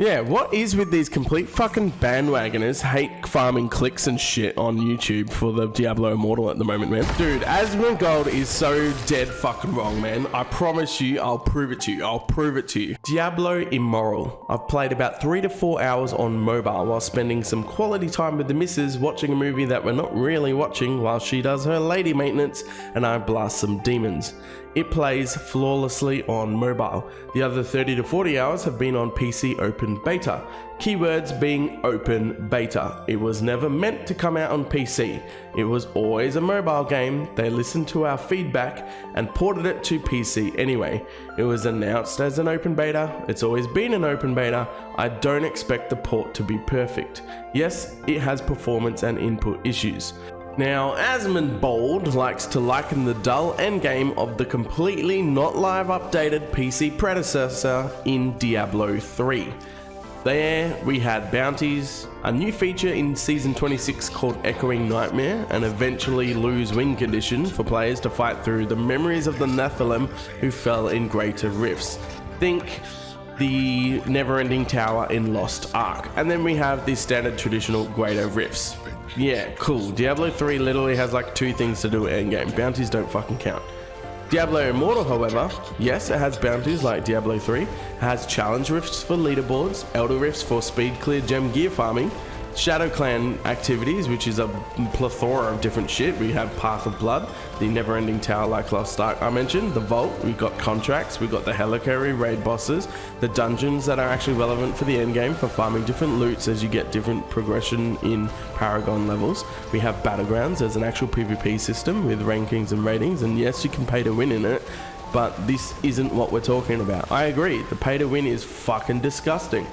Yeah, what is with these complete fucking bandwagoners hate farming clicks and shit on YouTube for the Diablo Immortal at the moment, man? Dude, Asmongold is so dead fucking wrong, man. I promise you, I'll prove it to you. I'll prove it to you. Diablo Immortal. I've played about 3 to 4 hours on mobile while spending some quality time with the missus watching a movie that we're not really watching while she does her lady maintenance and I blast some demons. It plays flawlessly on mobile. The other 30 to 40 hours have been on PC open beta. Keywords being open beta. It was never meant to come out on PC. It was always a mobile game. They listened to our feedback and ported it to PC anyway. It was announced as an open beta. It's always been an open beta. I don't expect the port to be perfect. Yes, it has performance and input issues. Now, Asmongold likes to liken the dull endgame of the completely not live updated PC predecessor in Diablo 3. There we had bounties, a new feature in Season 26 called Echoing Nightmare, and eventually lose win condition for players to fight through the memories of the Nephilim who fell in greater rifts. Think the never-ending tower in Lost Ark. And then we have the standard traditional greater rifts. Yeah, cool. Diablo 3 literally has like 2 things to do with endgame. Bounties don't fucking count. Diablo Immortal, however, yes, it has bounties like Diablo 3. It has challenge rifts for leaderboards, elder rifts for speed clear gem gear farming, Shadow Clan activities, which is a plethora of different shit. We have Path of Blood, the never-ending tower like Lost Ark I mentioned, the Vault, we've got contracts, we've got the Helicarry raid bosses, the dungeons that are actually relevant for the endgame for farming different loots as you get different progression in Paragon levels. We have Battlegrounds as an actual PvP system with rankings and ratings, and yes, you can pay to win in it, but this isn't what we're talking about. I agree, the pay to win is fucking disgusting.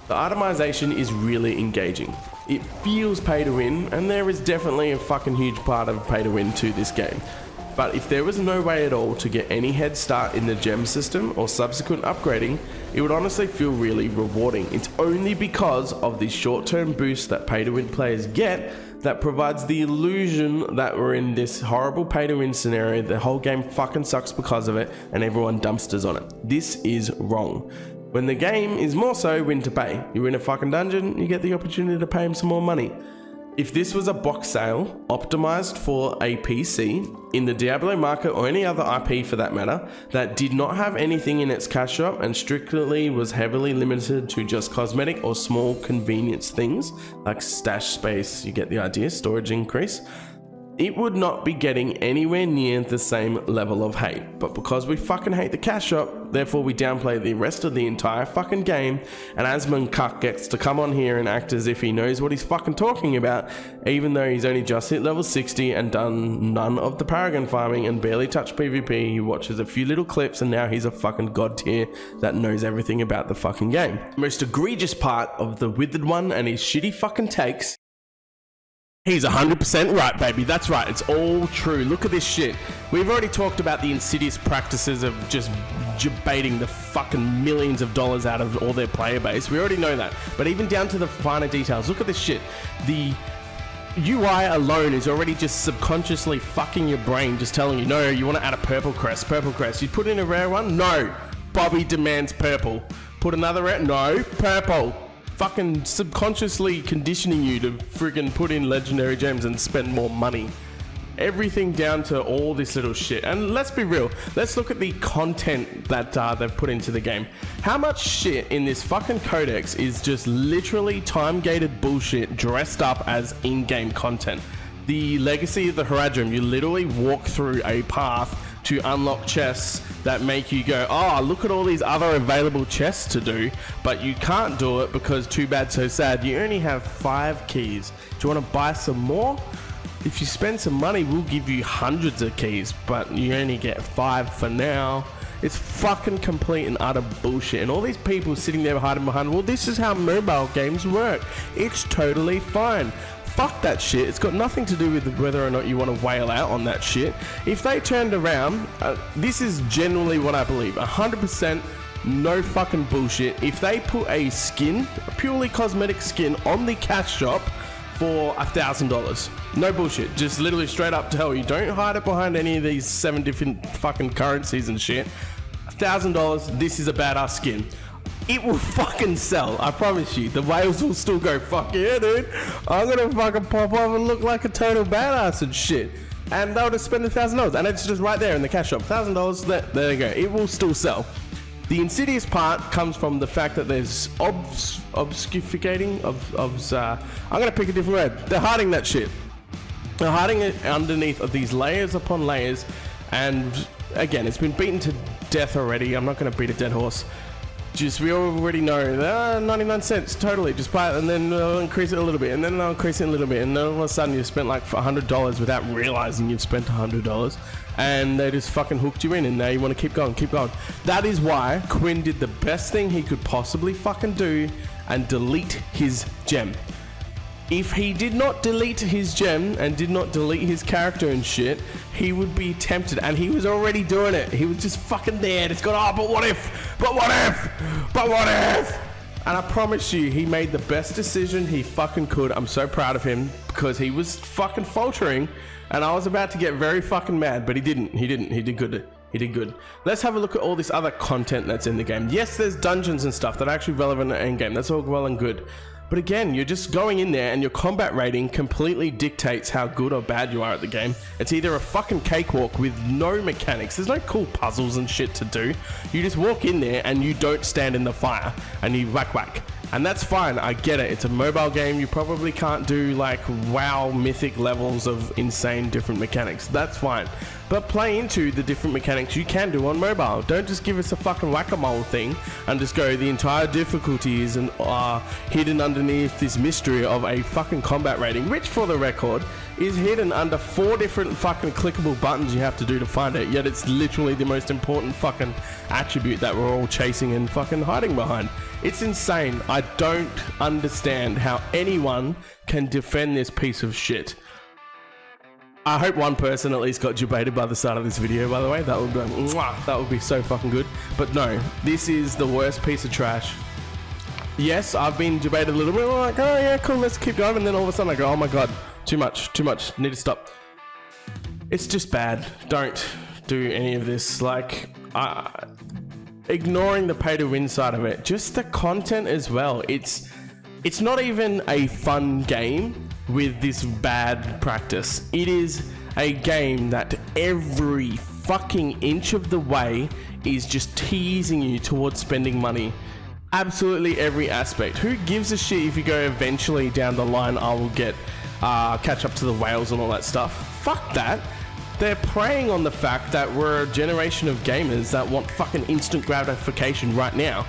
The itemization is really engaging. It feels pay to win, and there is definitely a fucking huge part of pay to win to this game. But if there was no way at all to get any head start in the gem system or subsequent upgrading, it would honestly feel really rewarding. It's only because of the short-term boost that pay to win players get that provides the illusion that we're in this horrible pay to win scenario, the whole game fucking sucks because of it, and everyone dumpsters on it. This is wrong. When the game is more so win to pay. You win a fucking dungeon, you get the opportunity to pay him some more money. If this was a box sale, optimized for a PC, in the Diablo market or any other IP for that matter, that did not have anything in its cash shop and strictly was heavily limited to just cosmetic or small convenience things, like stash space, you get the idea, storage increase, it would not be getting anywhere near the same level of hate. But because we fucking hate the cash shop, therefore we downplay the rest of the entire fucking game, and Asmongold gets to come on here and act as if he knows what he's fucking talking about, even though he's only just hit level 60 and done none of the Paragon farming and barely touched PvP. He watches a few little clips and now he's a fucking god tier that knows everything about the fucking game. The most egregious part of the Withered One and his shitty fucking takes, he's 100% right, baby. That's right. It's all true. Look at this shit. We've already talked about the insidious practices of just baiting the fucking millions of dollars out of all their player base. We already know that. But even down to the finer details, look at this shit. The UI alone is already just subconsciously fucking your brain, just telling you, no, you want to add a purple crest. Purple crest. You put in a rare one? No. Bobby demands purple. Put another rare? No. Purple. Fucking subconsciously conditioning you to friggin' put in legendary gems and spend more money. Everything down to all this little shit. And let's be real, let's look at the content that they've put into the game. How much shit in this fucking codex is just literally time-gated bullshit dressed up as in-game content? The Legacy of the Haradrim, you literally walk through a path to unlock chests that make you go, oh, look at all these other available chests to do, but you can't do it because too bad so sad, you only have 5 keys. Do you want to buy some more? If you spend some money, we'll give you hundreds of keys, but you only get 5 for now. It's fucking complete and utter bullshit. And all these people sitting there hiding behind, well, this is how mobile games work. It's totally fine. Fuck that shit. It's got nothing to do with whether or not you want to wail out on that shit. If they turned around, this is generally what I believe, 100% no fucking bullshit. If they put a skin, a purely cosmetic skin on the cash shop for $1,000, no bullshit, just literally straight up tell you, don't hide it behind any of these 7 different fucking currencies and shit. $1,000, this is a badass skin. it will fucking sell. I promise you. The whales will still go, fuck yeah, dude. I'm gonna fucking pop off and look like a total badass and shit. And they'll just spend $1,000. And it's just right there in the cash shop. $1,000, there you go. It will still sell. The insidious part comes from the fact that there's obfuscating. I'm gonna pick a different word. They're hiding that shit. They're hiding it underneath of these layers upon layers. And again, it's been beaten to death already. I'm not gonna beat a dead horse. Just, we already know, 99 cents, totally, just buy it and then they'll increase it a little bit and then they'll increase it a little bit and then all of a sudden you've spent like $100 without realizing you've spent $100 and they just fucking hooked you in and now you want to keep going. That is why Quinn did the best thing he could possibly fucking do and delete his gem. If he did not delete his gem and did not delete his character and shit, he would be tempted, and he was already doing it. He was just fucking there. It's got, oh, but what if? But what if? But what if? And I promise you, he made the best decision he fucking could. I'm so proud of him because he was fucking faltering, and I was about to get very fucking mad, but he didn't. He did good. He did good. Let's have a look at all this other content that's in the game. Yes, there's dungeons and stuff that are actually relevant in game. That's all well and good. But again, you're just going in there and your combat rating completely dictates how good or bad you are at the game. It's either a fucking cakewalk with no mechanics. There's no cool puzzles and shit to do. You just walk in there and you don't stand in the fire and you whack. And that's fine, I get it. It's a mobile game. You probably can't do like WoW mythic levels of insane different mechanics. That's fine. But play into the different mechanics you can do on mobile. Don't just give us a fucking whack-a-mole thing and just go, the entire difficulty is hidden underneath this mystery of a fucking combat rating, which for the record is hidden under 4 different fucking clickable buttons you have to do to find it. Yet it's literally the most important fucking attribute that we're all chasing and fucking hiding behind. It's insane. I don't understand how anyone can defend this piece of shit. I hope one person at least got debated by the start of this video, by the way. That would be so fucking good. But no, this is the worst piece of trash. Yes, I've been debated a little bit, like, oh yeah, cool, let's keep going. And then all of a sudden I go, oh my God, too much, need to stop. It's just bad. Don't do any of this. Like, ignoring the pay to win side of it, just the content as well. It's not even a fun game with this bad practice. It is a game that every fucking inch of the way is just teasing you towards spending money. Absolutely every aspect. Who gives a shit if you go eventually down the line, I will get catch up to the whales and all that stuff? Fuck that. They're preying on the fact that we're a generation of gamers that want fucking instant gratification right now.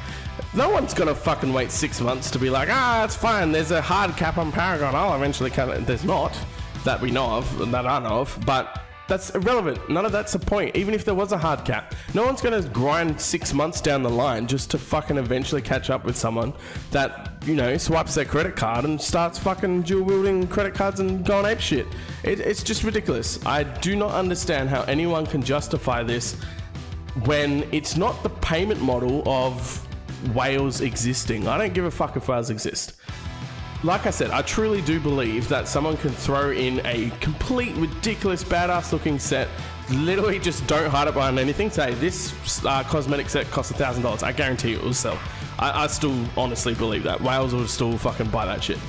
No one's gonna fucking wait 6 months to be like, it's fine, there's a hard cap on Paragon, I'll eventually cut it. There's not, that we know of, that I know of, but that's irrelevant. None of that's the point. Even if there was a hard cap, no one's gonna grind 6 months down the line just to fucking eventually catch up with someone that, you know, swipes their credit card and starts fucking dual wielding credit cards and going ape shit. It's just ridiculous. I do not understand how anyone can justify this when it's not the payment model of whales existing. I don't give a fuck if whales exist. Like I said, I truly do believe that someone can throw in a complete ridiculous badass looking set, literally just don't hide it behind anything, say this cosmetic set costs $1,000, I guarantee it will sell. I still honestly believe that. Whales will still fucking buy that shit.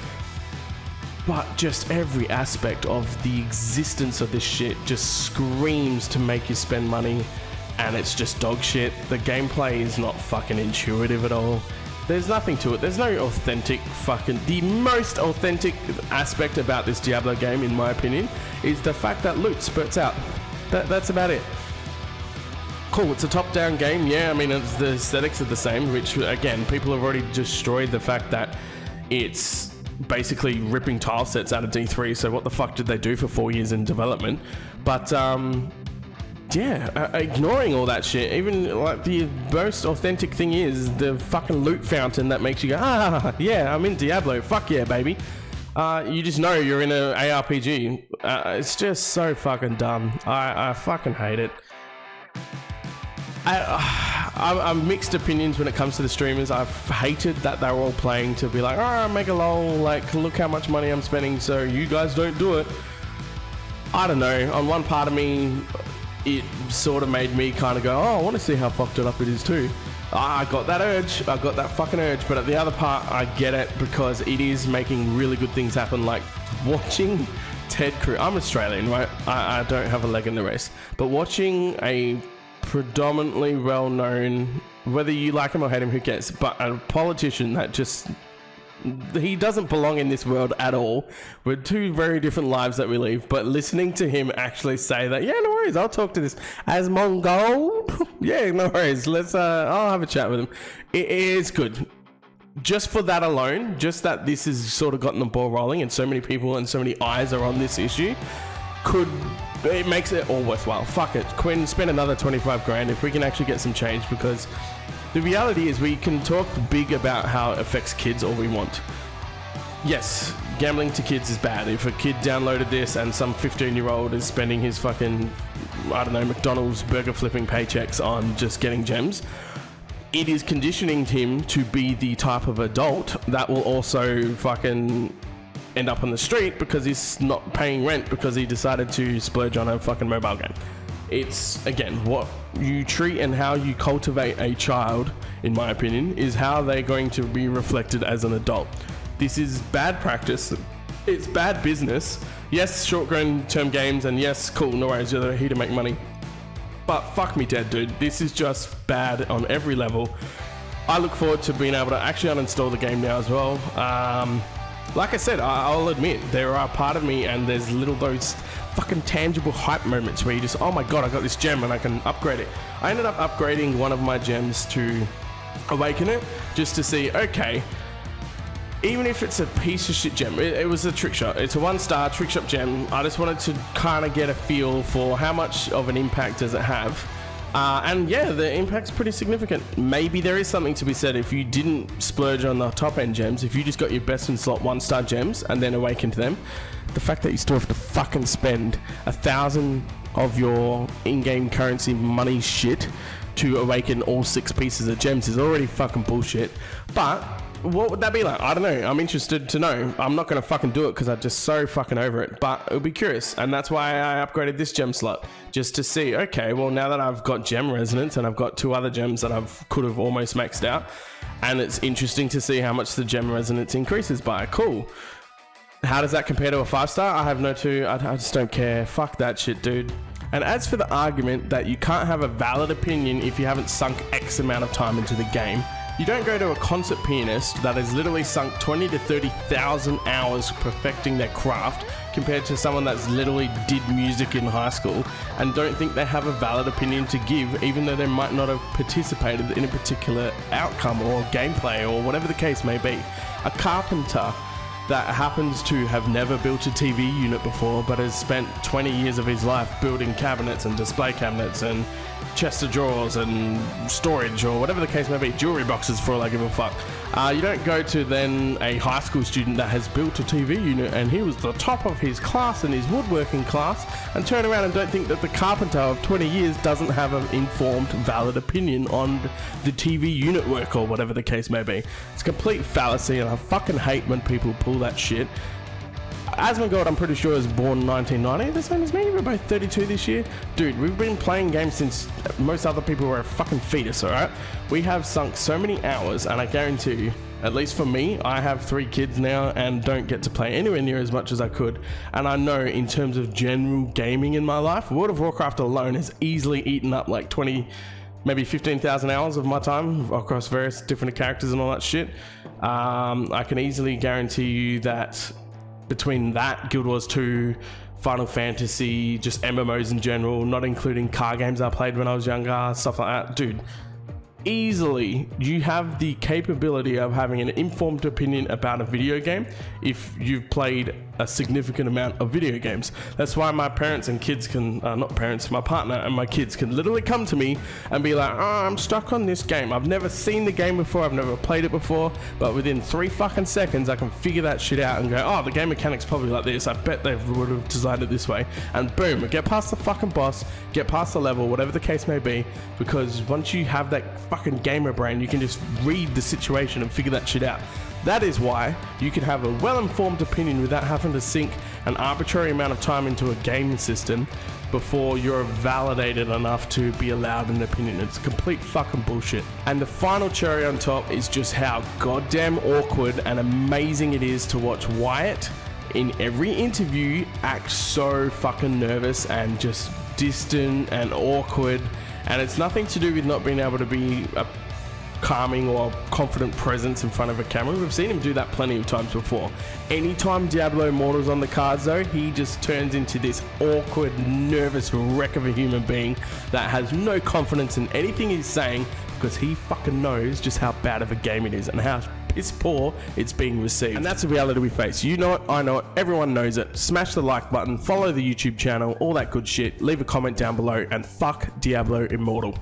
But just every aspect of the existence of this shit just screams to make you spend money, and it's just dog shit. The gameplay is not fucking intuitive at all. There's nothing to it. There's no authentic fucking... The most authentic aspect about this Diablo game, in my opinion, is the fact that loot spurts out. That's about it. Cool, it's a top-down game. Yeah, I mean, the aesthetics are the same, which, again, people have already destroyed the fact that it's basically ripping tile sets out of D3, so what the fuck did they do for 4 years in development? But, yeah, ignoring all that shit, even like the most authentic thing is the fucking loot fountain that makes you go, yeah, I'm in Diablo, fuck yeah, baby. You just know you're in an ARPG. It's just so fucking dumb. I fucking hate it. I'm mixed opinions when it comes to the streamers. I've hated that they're all playing to be like, make a lol, like, look how much money I'm spending, so you guys don't do it. I don't know, on one part of me, it sort of made me kind of go, I want to see how fucked it up it is too. I got that urge. I got that fucking urge. But at the other part, I get it because it is making really good things happen. Like watching Ted Cruz. I'm Australian, right? I don't have a leg in the race. But watching a predominantly well-known, whether you like him or hate him, who cares? But a politician that just... he doesn't belong in this world at all. We're two very different lives that we live, but listening to him actually say that, yeah, no worries, I'll talk to this Asmongold. Yeah, no worries, let's I'll have a chat with him. It is good. Just for that alone, just that this has sort of gotten the ball rolling and so many people and so many eyes are on this issue, it makes it all worthwhile. Fuck it, Quinn, spend another 25 grand if we can actually get some change, because the reality is we can talk big about how it affects kids all we want. Yes, gambling to kids is bad. If a kid downloaded this and some 15-year-old is spending his fucking, I don't know, McDonald's burger flipping paychecks on just getting gems, it is conditioning him to be the type of adult that will also fucking end up on the street because he's not paying rent because he decided to splurge on a fucking mobile game. It's, again, what you treat and how you cultivate a child, in my opinion, is how they're going to be reflected as an adult. This is bad practice. It's bad business. Yes, short-term games, and yes, cool, no worries, you're here to make money. But fuck me dead, dude. This is just bad on every level. I look forward to being able to actually uninstall the game now as well. Like I said, I'll admit, there are part of me, and there's those fucking tangible hype moments where you just, oh my god, I got this gem and I can upgrade it. I ended up upgrading one of my gems to awaken it, just to see, okay, even if it's a piece of shit gem, it was a trick shot. It's a 1-star trick shot gem. I just wanted to kind of get a feel for how much of an impact does it have. And yeah, the impact's pretty significant. Maybe there is something to be said if you didn't splurge on the top end gems, if you just got your best in slot 1-star gems and then awakened them, the fact that you still have to fucking spend 1,000 of your in-game currency money shit to awaken all 6 pieces of gems is already fucking bullshit. But what would that be like? I don't know. I'm interested to know. I'm not going to fucking do it because I'm just so fucking over it. But it'll be curious. And that's why I upgraded this gem slot. Just to see, okay, well, now that I've got gem resonance and I've got 2 other gems that could have almost maxed out. And it's interesting to see how much the gem resonance increases by. Cool. How does that compare to a 5-star? I have no clue. I just don't care. Fuck that shit, dude. And as for the argument that you can't have a valid opinion if you haven't sunk X amount of time into the game, you don't go to a concert pianist that has literally sunk 20 to 30,000 hours perfecting their craft compared to someone that's literally did music in high school and don't think they have a valid opinion to give, even though they might not have participated in a particular outcome or gameplay or whatever the case may be. A carpenter that happens to have never built a TV unit before but has spent 20 years of his life building cabinets and display cabinets and chest of drawers and storage or whatever the case may be, jewelry boxes for all I give a fuck. You don't go to then a high school student that has built a TV unit and he was the top of his class in his woodworking class and turn around and don't think that the carpenter of 20 years doesn't have an informed, valid opinion on the TV unit work or whatever the case may be. It's complete fallacy and I fucking hate when people pull that shit. Asmongold, I'm pretty sure, is born in 1990, the same as me. We're both 32 this year. Dude, we've been playing games since most other people were a fucking fetus, alright? We have sunk so many hours, and I guarantee you, at least for me, I have 3 kids now and don't get to play anywhere near as much as I could. And I know in terms of general gaming in my life, World of Warcraft alone has easily eaten up like 20, maybe 15,000 hours of my time across various different characters and all that shit. I can easily guarantee you that between that, Guild Wars 2, Final Fantasy, just MMOs in general, not including car games I played when I was younger, stuff like that, dude, easily you have the capability of having an informed opinion about a video game if you've played a significant amount of video games. That's why my parents and kids can, not parents, my partner and my kids can literally come to me and be like, oh, I'm stuck on this game. I've never seen the game before, I've never played it before, but within 3 fucking seconds I can figure that shit out and go, oh, the game mechanic's probably like this, I bet they would have designed it this way, and boom, get past the fucking boss, get past the level, whatever the case may be, because once you have that fucking gamer brain, you can just read the situation and figure that shit out. That is why you can have a well-informed opinion without having to sink an arbitrary amount of time into a gaming system before you're validated enough to be allowed an opinion. It's complete fucking bullshit. And the final cherry on top is just how goddamn awkward and amazing it is to watch Wyatt in every interview act so fucking nervous and just distant and awkward. And it's nothing to do with not being able to be a calming or confident presence in front of a camera. We've seen him do that plenty of times before. Anytime Diablo Immortal's on the cards though, he just turns into this awkward, nervous wreck of a human being that has no confidence in anything he's saying, because he fucking knows just how bad of a game it is and how piss poor it's being received. And that's the reality we face. You know it, I know it, everyone knows it. Smash the like button, follow the YouTube channel, all that good shit. Leave a comment down below, and fuck Diablo Immortal.